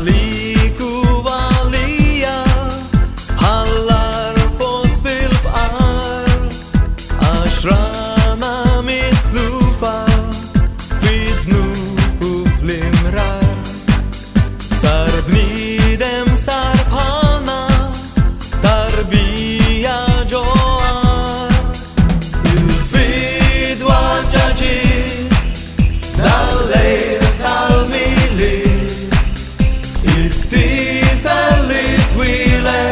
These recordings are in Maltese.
liikuva liia, hallar fost ilfar, ashrama mitlufa, vidnu uflimrar, sarbnidem sarpalna, tarbia joar, ilfid wajaji, dalle talmili, ittifällit wile,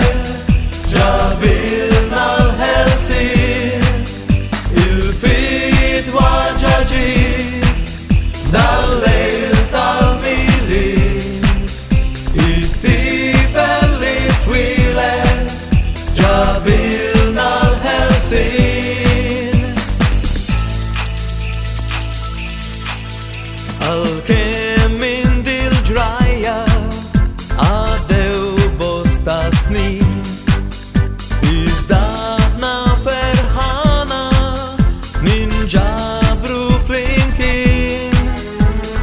jabilnal Helsien, ilfid wajaji, dalle talmili, ittifällit wile, jabilnal Helsien. Alkemin dil draya, adeu bostasni, izdahna ferhana, ninja bruflinkin,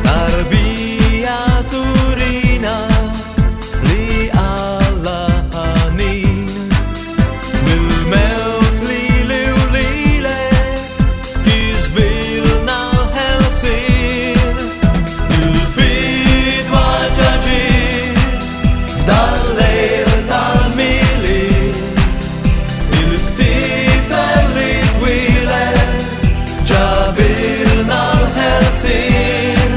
tarbia turina, li allahanin, milmeut li liulile, kizbilnal Helsien, ilfid wajaji, dalle talmili, iltifällit wile, jabilnal Helsien,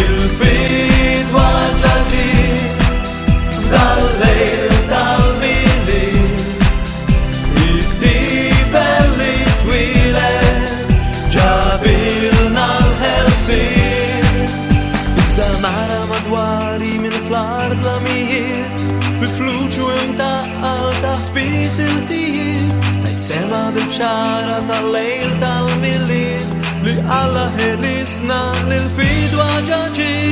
ilfid wajaji, dalle talmili, ittifällit wile, jabilnal Helsien. Istamara madwari min flard lamiet, befluċu imta alta bisiltiet, tajt sema bil-bxara tal-lejl tal-milliet, li alla helisna lil-fid waġaġi.